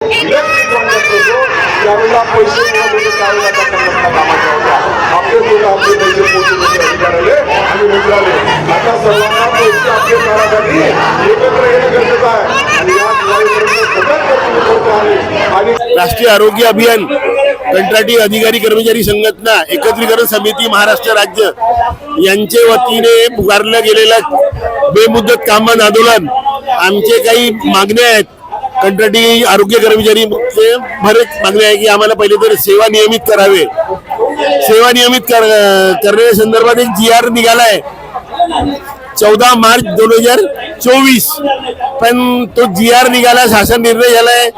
Electric वाटत होतो त्यावेळेला पैसे मिळाले त्यावेळेला त्या संघटना कामाच्या होत्या. आपले लोक आपले पैसे पोहोचवण्याचे अधिकार आले आणि मिळाले. आता सर्वांना पैसे आपले मिळण्यासाठी एकत्र येणं गरजेचं आहे आणि या दिवाळीपर्यंत सतत कर्तव्य आहे. आणि राष्ट्रीय आरोग्य अभियान कंत्राटी अधिकारी कर्मचारी संघटना एकत्रीकरण समिती महाराष्ट्र राज्य यांचे वतीने पुकारलं गेलेलं बेमुदत कामबंद आंदोलन. आमचे काही मागण्या आहेत. कंत्राटी आरोग्य कर्मचारी बरेच मागण्या आहे की आम्हाला पहिले तर सेवा नियमित करावे. सेवा नियमित करण्याच्या संदर्भात एक GR निघालाय 14 मार्च 2024. पण तो GR निघाला, शासन निर्णय झालाय,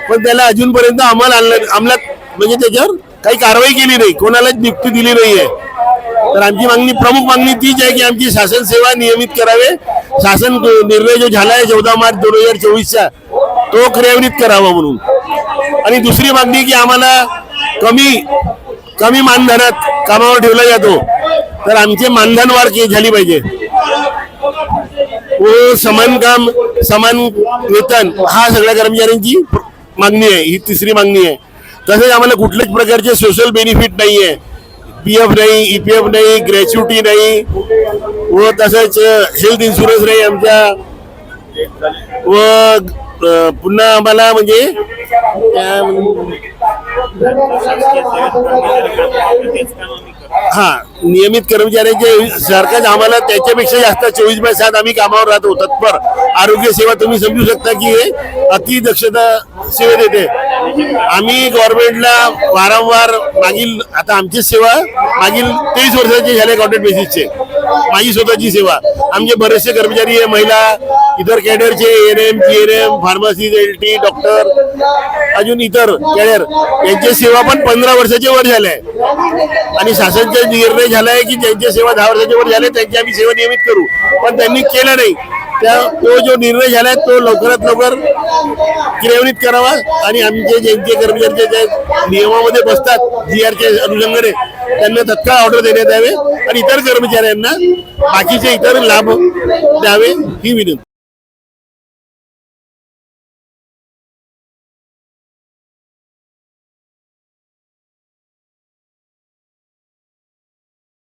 पण त्याला अजूनपर्यंत अंमलात म्हणजे त्याच्यावर काही कारवाई केली नाही, कोणालाच नियुक्ती दिली नाहीये. तर आमची मागणी, प्रमुख मागणी तीच आहे की आमची शासन सेवा नियमित करावे. शासन निर्णय जो झालाय 14 मार्च 2024चा तो क्रियान्वित करावा म्हणून. आणि दुसरी मागणी की आम्हाला कमी मानधनात कामावर ठेवला जातो, तर आमचे मानधन वाढ झाली पाहिजे व समान काम समान वेतन हा सगळ्या कर्मचाऱ्यांची मागणी आहे. ही तिसरी मागणी आहे. तसेच आम्हाला कुठल्याच प्रकारचे सोशल बेनिफिट नाही आहे. PF नाही, EPF नाही, ग्रॅच्युटी नाही व तसंच हेल्थ इन्शुरन्स नाही आमच्या. व पुन्हा आम्हाला म्हणजे नियमित कर्मचाऱ्यांचे सरकार आम्हाला त्याच्यापेक्षा जास्त 24/7 आम्ही कामावर राहतो तत्पर. आरोग्य सेवा तुम्ही समजू शकता की हे अति दक्षता सेवा देते. आम्ही गव्हर्नमेंटला वारंवार आता आमची सेवा मागील 23 वर्षाची झाले कॉन्ट्रॅक्ट बेसिसचे. माझी स्वतःची सेवा, आमचे बरेचसे कर्मचारी आहे, महिला, इतर कॅडरचे ANM, GNM, pharmacy, LT, doctor, अजून इतर कॅडर यांची सेवा पण 15 वर्षाच्या वर झाल्या आहे. आणि शासनाचा निर्णय झालाय की ज्यांची सेवा 10 वर्षाच्या वर झाले त्यांची आम्ही सेवा नियमित करू, पण त्यांनी केलं नाही. तो जो निर्णय झालाय तो लवकरात लवकर क्रियान्वित करावा आणि आमचे ज्यांचे कर्मचारी जे नियमामध्ये बसतात GRच्या अनुषंगाने त्यांना तत्काळ ऑर्डर देण्यात यावे आणि इतर कर्मचाऱ्यांना बाकीचे इतर लाभ द्यावे ही विनंती.